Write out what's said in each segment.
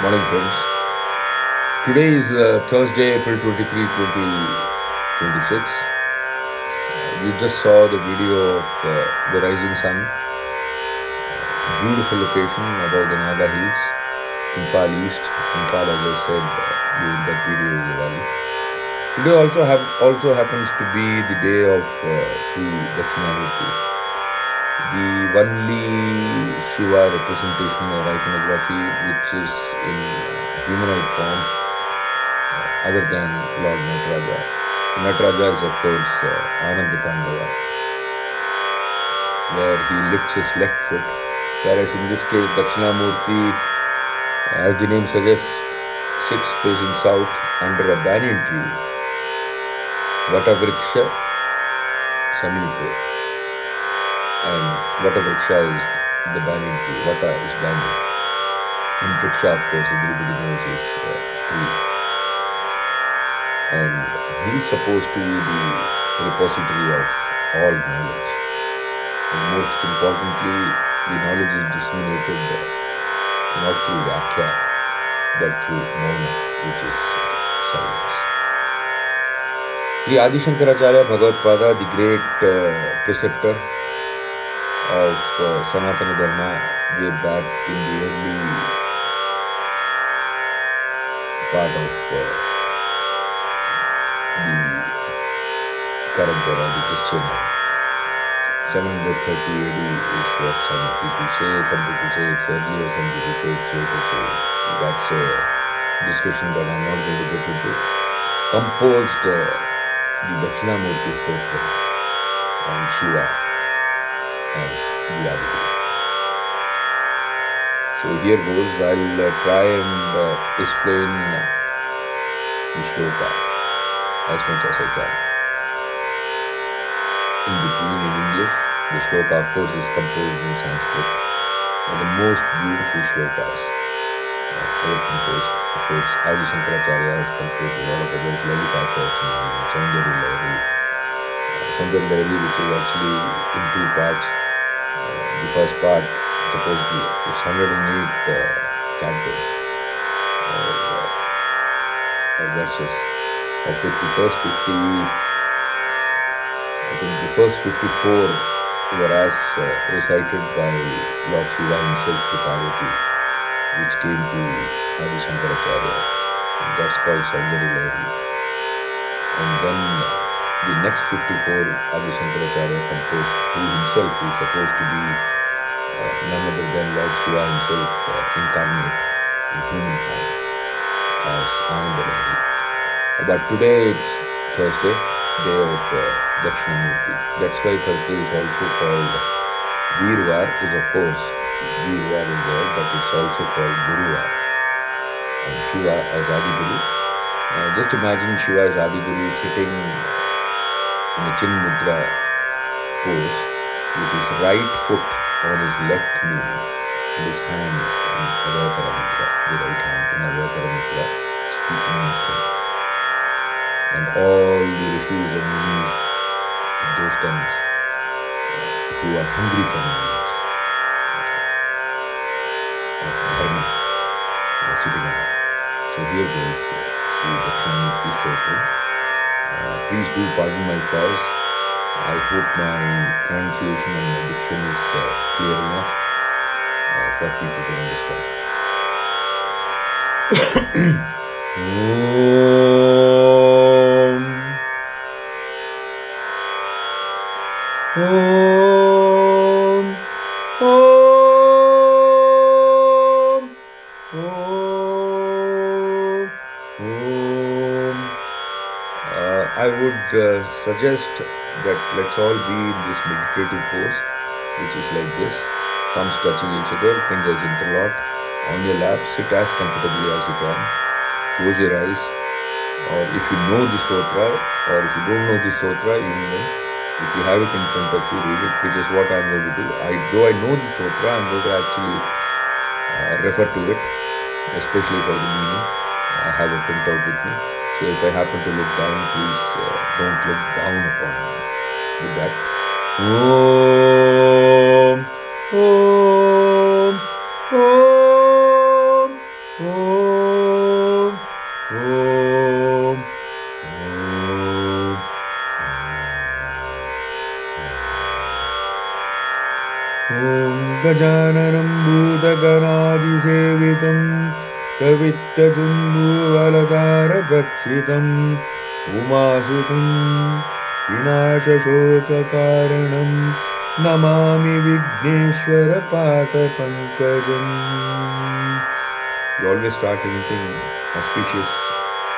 Morning, friends. Today is Thursday, April 23, 2026. You just saw the video of the rising sun. Beautiful location above the Naga Hills, Imphal East. Imphal, as I said, that video is a valley. Today also happens to be the day of Sri Dakshinamurti, the only Shiva representation or iconography which is in humanoid form other than Lord Nataraja. Nataraja is, of course, Ananda Tandava, where he lifts his left foot, whereas in this case, Dakshinamurti, as the name suggests, sits facing south under a banyan tree, Vatavriksha Samipe. And Vatavriksha is the banyan tree, Vata is banyan. And Vriksha, of course, everybody knows is tree. And he's supposed to be the repository of all knowledge. And most importantly, the knowledge is disseminated not through Vakya, but through Mauna, which is silence. Sri Adi Shankaracharya Bhagavad-pada, the great preceptor of Sanatana Dharma, way back in the early part of the current era, the Christian era. 730 AD is what some people say. Some people say it's earlier, some people say it's later. So that's a discussion that I'm not going to get into. Composed the Dakshinamurti Stotra on Shiva as the Adiguru. So here goes. I'll try and explain the shloka as much as I can. In between, in English, the shloka, of course, is composed in Sanskrit. The most beautiful shlokas ever composed. Of course, Adi Shankaracharya has composed a lot of others, Lalita-Sahasranam, Saundarya Lahari. Saundarya Lahari, which is actually in two parts. The first part, supposedly, it's 108 cantos or verses, of which the first 54 were as recited by Lord Shiva himself to Parvati, which came to Adi Shankaracharya, and that's called Saundarya Lahari. And then the next 54 Adi Shankaracharya composed, who himself is supposed to be none other than Lord Shiva himself incarnate in human form as Ananda Lahari. But today it's Thursday, day of Dakshinamurti. That's why Thursday is also called Veervar, is of course, Veervar is there, but it's also called Guruvar. And Shiva as Adiguru. Just imagine Shiva as Adiguru sitting in a Chin Mudra pose with his right foot on his left knee and his hand in Abhayakara Mudra, the right hand in Abhayakara Mudra, speaking nothing. And all the rishis and munis of those times who are hungry for knowledge of dharma sitting around. So here goes Sri Dakshinamurti Stotra. Please do pardon my flaws. I hope my pronunciation and my diction is clear enough for people to understand. Om, Om, Om, Om. I would suggest that let's all be in this meditative pose, which is like this. Thumbs touching each other, fingers interlocked. On your lap, sit as comfortably as you can. Close your eyes. Or if you know the stotra, or if you don't know the stotra, even then, if you have it in front of you, read it, which is what I'm going to do. Though I know the stotra, I'm going to actually refer to it, especially for the meaning. I have a printout with me. So if I happen to look down, please don't look down upon me. With that, Om, Om, Om, Om. गजाननं भूतगणादिसेवितं कवित्तजम्बूफलसारभक्षितम् उमासुतं विनाशशोककारणं Namami विघ्नेश्वरपादपङ्कजम्. You always start anything auspicious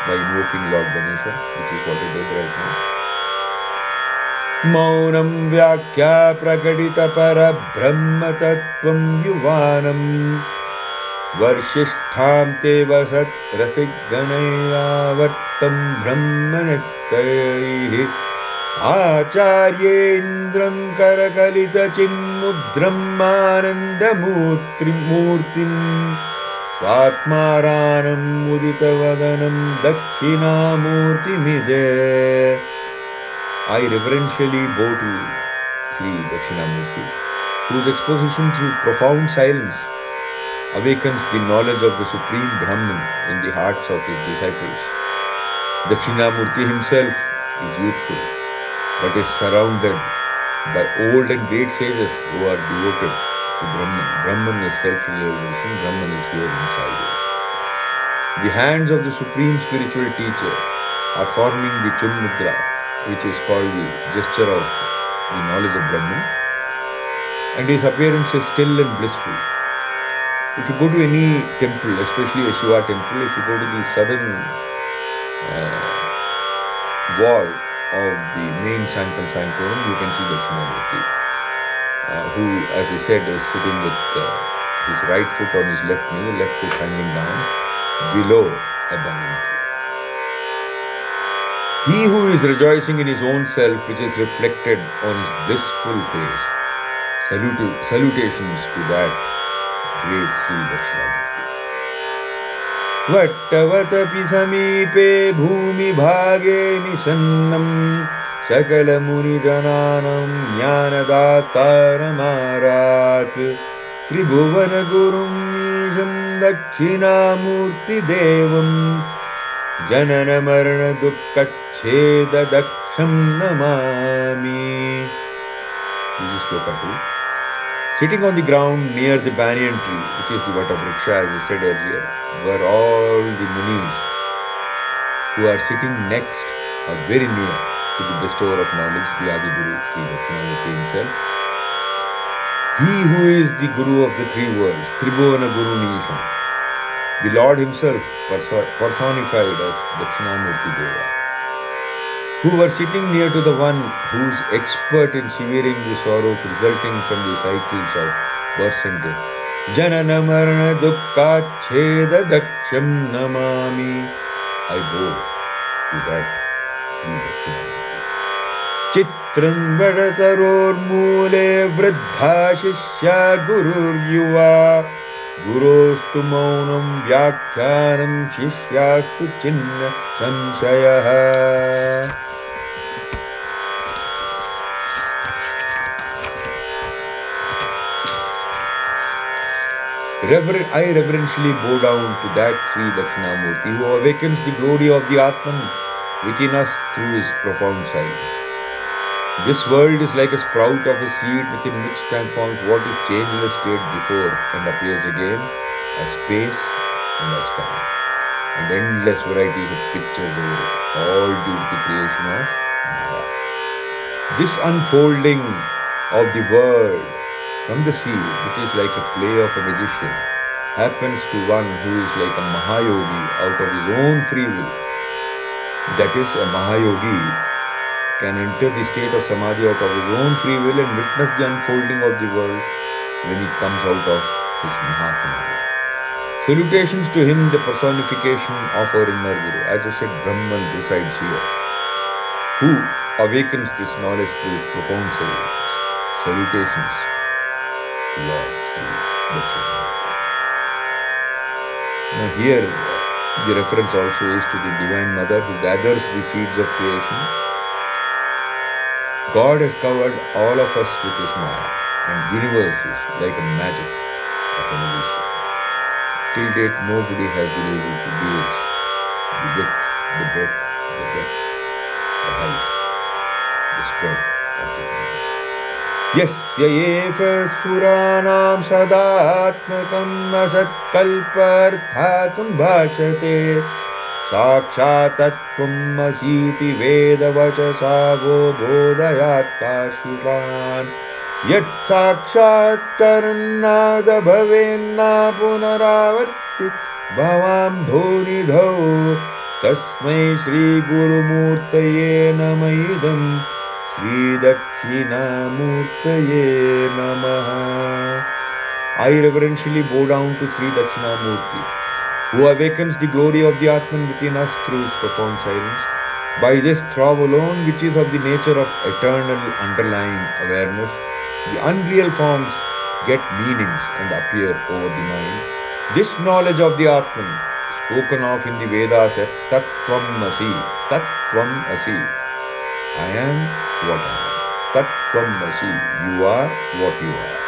by invoking Lord Ganesha, which is what we did right now. मौनं व्याख्या प्रकटितपरब्रह्मतत्त्वं युवानं वर्षिष्ठां ते वसत् रसिगणैरावर्तं ब्रह्मणस्तैः आचार्येन्द्रं करकलितचिन्मुद्रम् आनन्दमूर्तिम् स्वात्माराणम् उदितवदनं दक्षिणामूर्तिमिदे. I reverentially bow to Sri Dakshinamurti, whose exposition through profound silence awakens the knowledge of the Supreme Brahman in the hearts of his disciples. Dakshinamurti himself is youthful, but is surrounded by old and great sages who are devoted to Brahman. Brahman is self-realization, Brahman is here inside you. The hands of the Supreme Spiritual Teacher are forming the Chunmudra, which is called the gesture of the knowledge of Brahman, and his appearance is still and blissful. If you go to any temple, especially a Shiva temple, if you go to the southern wall of the main sanctum sanctorum, you can see Dakshinamurti, who, as I said, is sitting with his right foot on his left knee, left foot hanging down below a banyan tree. He who is rejoicing in his own self, which is reflected on his blissful face. Salutations to that great Sri Dakshinamurti. Vattavatapi samipe bhumi bhage nisannam sakala muni jananam jnanadataramarat tribhuvana gurum isham Dakshinamurti devam Janana marana dukkacheda daksham namami. This is Shloka 2. Sitting on the ground near the banyan tree, which is the Vatavriksha, as I said earlier, were all the munis who are sitting next or very near to the bestower of knowledge, the Adi Guru, Sri Dakshinamurti himself. He who is the Guru of the three worlds, Tribhuvana Guru Nisham, the Lord himself personified as Dakshinamurti Deva, who were sitting near to the one who is expert in severing the sorrows resulting from the cycles of birth and death. Janana marana dukkha cheda daksham namami. I bow to that Sri Dakshinamurti. Chitram vadataror mule vriddha shishya gurur yuva Gurostu maunam vyakhyanam shishyastu chinna samshayaha. I reverentially bow down to that Sri Dakshinamurti who awakens the glory of the Atman within us through his profound silence. This world is like a sprout of a seed within which transforms what is changeless state before and appears again as space and as time, and endless varieties of pictures over it, all due to the creation of Maya. This unfolding of the world from the seed, which is like a play of a magician, happens to one who is like a Mahayogi out of his own free will. That is, a Mahayogi can enter the state of Samadhi out of his own free will and witness the unfolding of the world when he comes out of his Mahasamadhi. Salutations to him, the personification of our inner Guru. As I said, Brahman resides here, who awakens this knowledge through his profound silence. Salutations to Lord Sri Dakshinamurti. Now here, the reference also is to the Divine Mother who gathers the seeds of creation. God has covered all of us with his Maya, and universe is like a magic of a magician. Till date, nobody has been able to gauge the width, the breadth, the depth, the height, the spread of the universe. यस्य एष स्फुराणां सदात्मकम् असत्कल्पार्थाकं भाषते साक्षात् तत्त्वम् असीति वेदवचसा वो बोधयात्ताशितान् यत् साक्षात्करन्नाद भवेन्न पुनरावर्ति भवां भूनिधौ तस्मै श्रीगुरुमूर्तये नमः इदम् श्रीदक्षिणामूर्तये नमः. I reverentially bow down to Sri Dakshinamurti, who awakens the glory of the Atman within us through his profound silence. By this throb alone, which is of the nature of eternal underlying awareness, the unreal forms get meanings and appear over the mind. This knowledge of the Atman, spoken of in the Vedas as Tattvam Asi, Tattvam Asi, I am what I am. Tattvam Asi, you are what you are,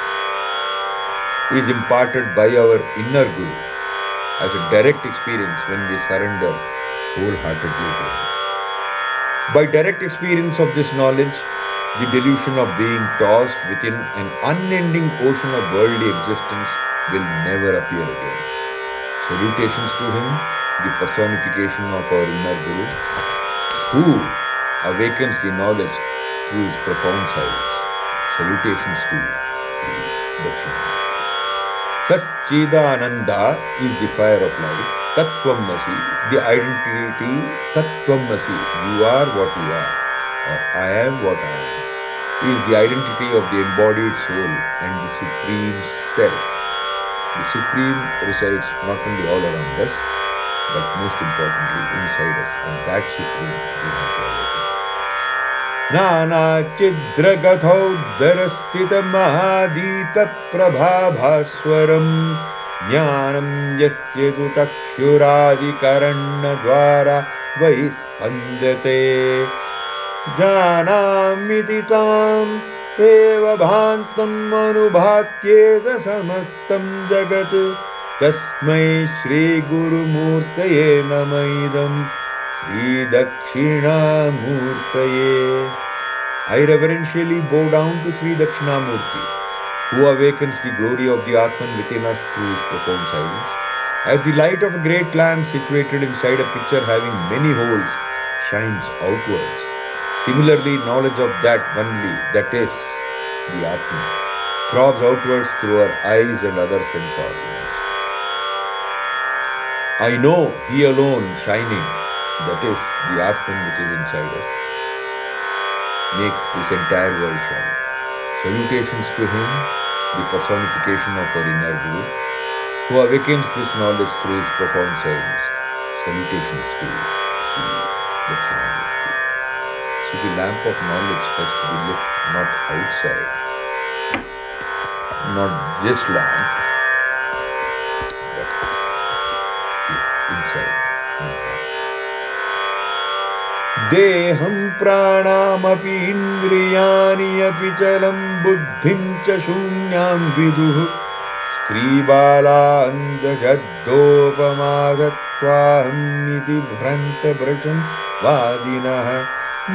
is imparted by our inner Guru as a direct experience when we surrender wholeheartedly to him. By direct experience of this knowledge, the delusion of being tossed within an unending ocean of worldly existence will never appear again. Salutations to him, the personification of our inner Guru, who awakens the knowledge through his profound silence. Salutations to Sri Dakshinamurti. Satchidananda is the fire of life. Tattvamasi, the identity. Tattvamasi, you are what you are, or I am what I am, is the identity of the embodied soul and the Supreme Self. The Supreme resides not only all around us, but most importantly inside us, and that Supreme we have to awaken. नानाचिद्रगथोद्धरस्थितमहादीपप्रभाभास्वरम् ज्ञानं यस्य तु चक्षुरादिकरणद्वारा वै स्पन्दते जानामीति ताम् एव भान्तम् अनुभात्येत समस्तं जगत् तस्मै श्रीगुरुमूर्तये नमः इदम् श्रीदक्षिणामूर्तये. I reverentially bow down to Sri Dakshinamurti, who awakens the glory of the Atman within us through his profound silence. As the light of a great lamp situated inside a pitcher having many holes shines outwards, similarly knowledge of that only, that is, the Atman, throbs outwards through our eyes and other sense organs. I know he alone shining, that is, the Atman which is inside us, makes this entire world shine. Salutations to him, the personification of our inner Guru, who awakens this knowledge through his profound silence. Salutations to Sri Dakshinamurti. So the lamp of knowledge has to be lit not outside, not this lamp, but here, inside, in the heart. देहं प्राणामपि इन्द्रियाणि अपि चलं बुद्धिं च शून्यां विदुः स्त्रीबालान्धशब्दोपमादत्वाहमिति भ्रान्तभृशं वादिनः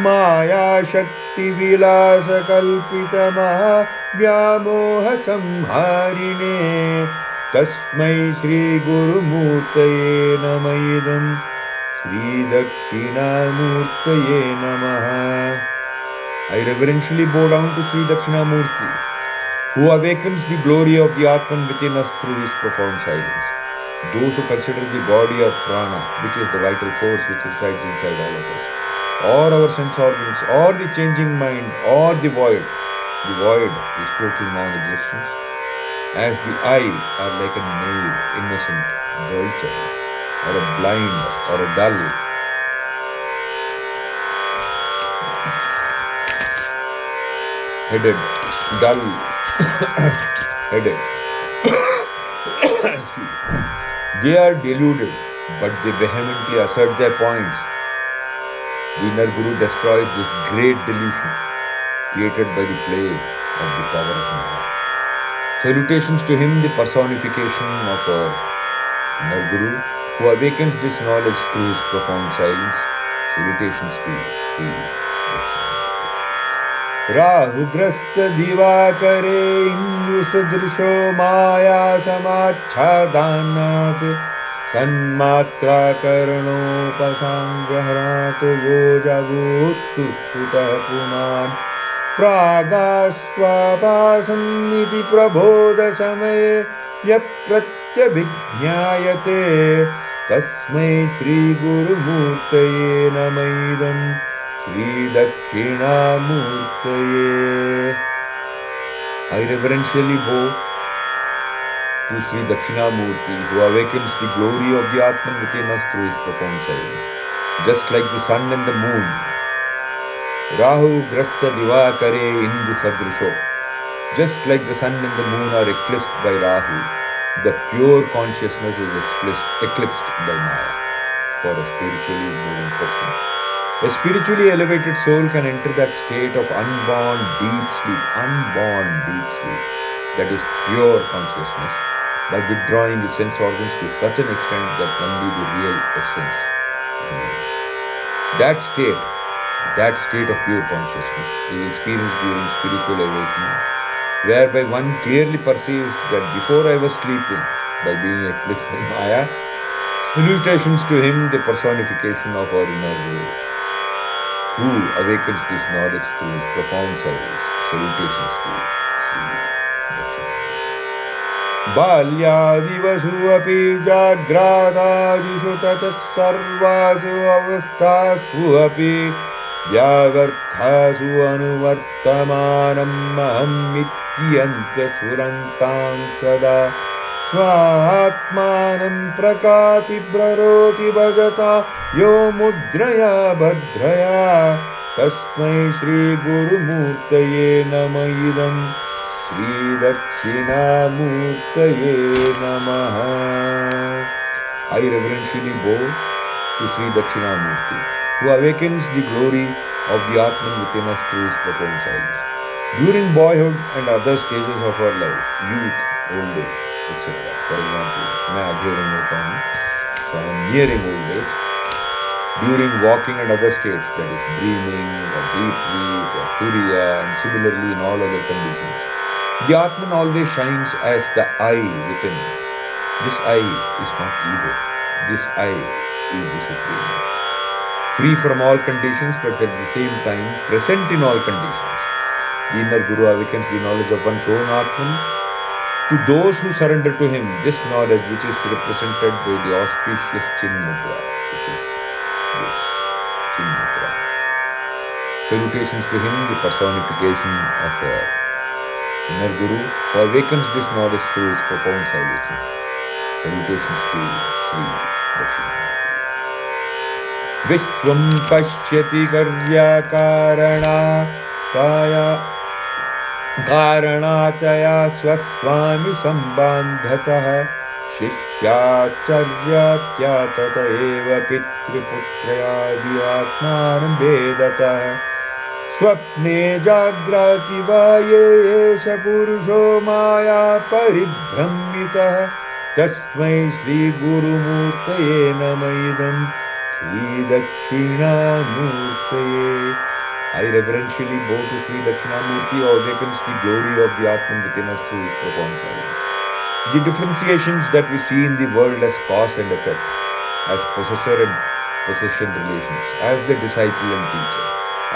मायाशक्तिविलासकल्पितमहाव्यामोहसंहारिणे तस्मै श्रीगुरुमूर्तये नमः इदम् श्रीदक्षिणामूर्तये नमः. I reverentially bow down to Sri Dakshinamurti, who awakens the glory of the Atman within us through his profound silence. Those who consider the body or prana, which is the vital force which resides inside all of us, or our sense organs, or the changing mind, or the void is total non-existence, as the eye are like a naive, innocent girl child, or a blind or a dull headed they are deluded, but they vehemently assert their points. The inner Guru destroys this great delusion created by the play of the power of Maya. Salutations to him, the personification of our inner Guru, who awakens this knowledge through his profound silence. Salutations to Sri Dakshinamurti. राहुग्रस्त दिवाकरे इन्दुसदृशो माया समाच्छादनात् सन्मात्राकरणोपसंग्रहणातो यो जगुत्सुस्फुटः पुमान् प्रागास्वाभासमिति प्रबोधसमये यः प्रत्यभिज्ञायते तस्मै श्रीगुरुमूर्तये नमः इदं श्रीदक्षिणामूर्तये. I reverentially bow to Sri Dakshinamurti, who awakens the glory of the Atman within us through his profound silence. Just like the sun and the moon, Rahu Grasta Divakare Indu Sadrisho. Just like the sun and the moon are eclipsed by Rahu, the pure consciousness is eclipsed by Maya. For a spiritually ignorant person, a spiritually elevated soul can enter that state of unborn deep sleep, that is pure consciousness, by withdrawing his sense organs to such an extent that only the real essence remains. That state of pure consciousness is experienced during spiritual awakening, whereby one clearly perceives that before I was sleeping, by being eclipsed by Maya, salutations to him, the personification of our inner Guru, who awakens this knowledge through his profound silence. Salutations to Sri Dakshinamurti. Balyadivasu api jagradajisu tachas sarvasu avastasu api vyavarthasu anuvartamanam aham ityantya surantam sada स्वात्मानं प्रकाति ब्ररोति भजता यो मुद्रया भद्रया तस्मै श्रीगुरुमूर्तये नमः इदं श्रीदक्षिणामूर्तये नमः. I reverentially bow to Sri Dakshinamurti, who awakens the glory of the Atman within us through his profound silence. During boyhood and other stages of our life, youth, old age, etc. For example, मैं अधेड़ उम्र का हूँ, so I am nearing old age. During walking and other states, that is dreaming or deep sleep or turiya, and similarly in all other conditions, the Atman always shines as the I within. This I is not ego. This I is the Supreme. Free from all conditions, but at the same time present in all conditions. The inner Guru awakens the knowledge of one's own Atman to those who surrender to him. This knowledge, which is represented by the auspicious Chin Mudra, which is this Chin Mudra. Salutations to him, the personification of our inner Guru, who awakens this knowledge through his profound silence. Salutations to Sri Dakshinamurti. Vishvam pashyati karya karana kaya कारणतया स्वस्वामी संबंधतः शिष्याचर्यात्या ततएव पितृपुत्रयादि आत्मानं वेदतः स्वप्ने जाग्रति वा ये एष पुरुषो माया परिभ्रमितः तस्मै श्रीगुरुमूर्तये नमः इदं श्रीदक्षिणामूर्तये. I reverentially bow to Sri Dakshinamurti, who awakens the glory of the Atman within us through his profound silence. The differentiations that we see in the world as cause and effect, as possessor and possession relations, as the disciple and teacher,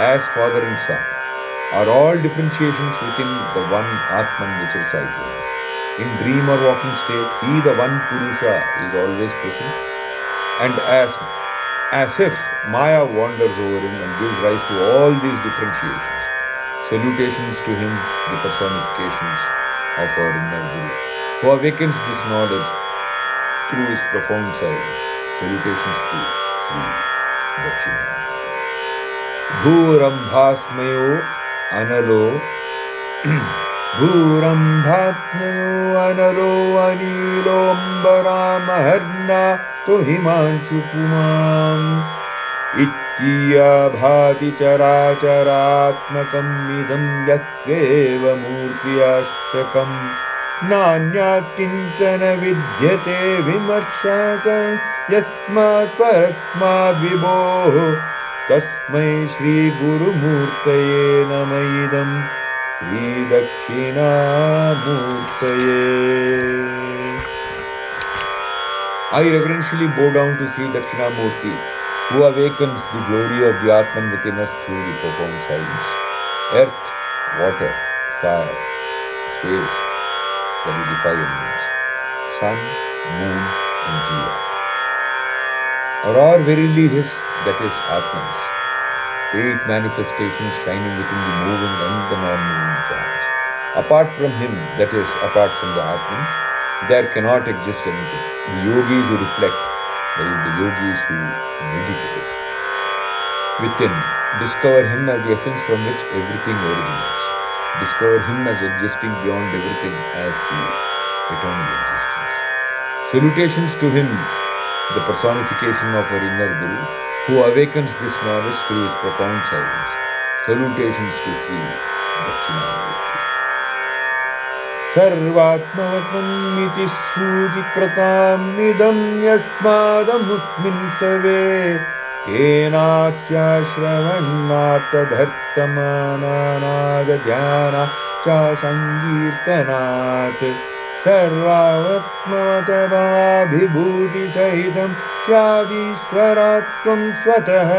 as father and son, are all differentiations within the one Atman which resides in us. In dream or walking state, he, the one Purusha, is always present, and as if Maya wanders over him and gives rise to all these differentiations. Salutations to him, the personifications of our inner Guru, who awakens this knowledge through his profound silence. Salutations to Sri Dakshinamurti. Bhurambhasmayo analo Bhurambhapnayo analo anilo ambaramarna to himanchu pumam ittiya bhati characharatmakam idam yatveva murtiyashtakam nanyat kinchana vidyate vimarshata yasmat parasmad vibho तस्मै श्री गुरुमूर्तये नमः इदं श्री दक्षिणामूर्तये. I reverentially bow down to Sri Dakshinamurti, who awakens the glory of the Atman within us through the profound silence. Earth, water, fire, space, that is the five elements, sun, moon and Jiva, are all verily His, that is Atman's, 8 manifestations shining within the moving and the non-moving forms. Apart from Him, that is apart from the Atman, there cannot exist anything. The yogis who reflect, that is the yogis who meditate, within discover Him as the essence from which everything originates. Discover Him as existing beyond everything as the eternal existence. Salutations to Him, the personification of our inner Guru, who awakens this knowledge through His profound silence. Salutations to Sri Dakshinamurti. सर्वात्मवतन्मिति श्रुतिकृतामिदं यस्मादमुस्मिन् स्तवे तेनास्याश्रवन्नार्थधर्तमानानादध्याना च सङ्कीर्तनात् सर्वात्मवतभवाभिभूतिसहितं स्यादीश्वरात्वं स्वतः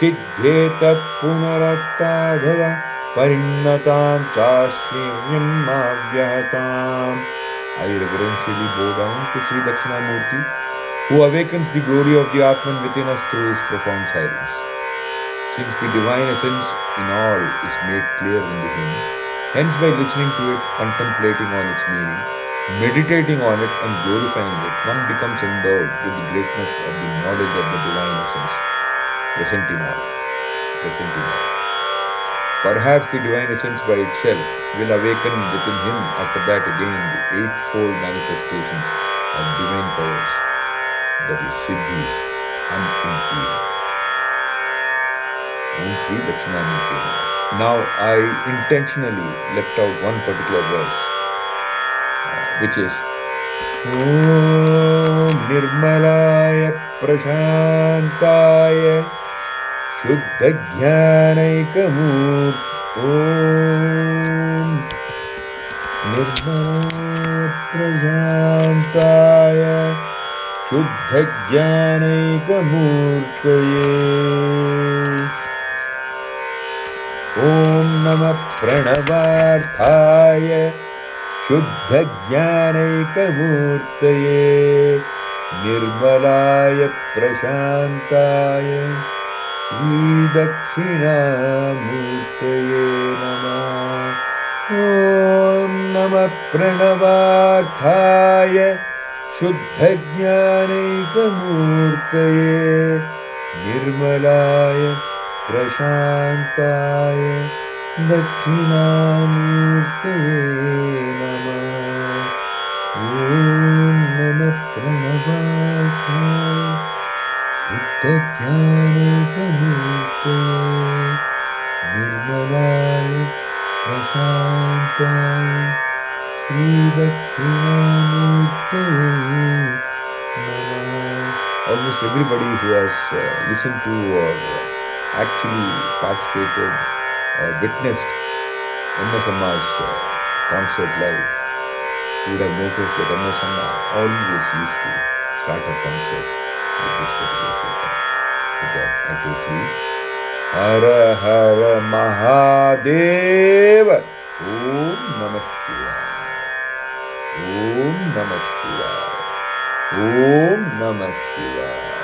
सिद्धेतत् पुनरस्ताधव परिणतां चाश्चर्यम् अव्यहताम्. I reverentially bow down to Sri Dakshinamurti, who awakens the glory of the Atman within us through His profound silence. Since the divine essence in all is made clear in the hymn, hence by listening to it, contemplating on its meaning, meditating on it and glorifying it, one becomes endowed with the greatness of the knowledge of the divine essence, present in all. Perhaps the divine essence by itself will awaken within him after that again the 8-fold manifestations of divine powers, that is Siddhis, unimpeded. Om Sri Dakshinamurti. Now I intentionally left out one particular verse, which is Om Nirmalaya Prashantaya Shuddha-jnanaikamurti. Om Nirmalaya Prashantaya Shuddha-jnanaikamurtaye. Om Namah Pranavarthaya Shuddha-jnanaikamurtaye Nirmalaya Prashantaya Shri Dakshinamurtaye Namah. Om Namah Pranavarthaya Shuddha-jnanaikamurtaye Nirmalaya Prashantaya Dakshinamurtaye Namah. Om Namah Pranavarthaya Shuddha-jnanaikamurtaye Nirmalaya Prashantaya Shri Dakshinamurtaye Namah. Almost everybody who has listened to or actually participated or witnessed MS Amma's concert live would have noticed that MS Amma always used to start her concerts with this particular shloka. With that, I take leave. Hara Hara Mahadeva. Om Namah Shivaya. Om Namah Shivaya. Om Namah Shivaya.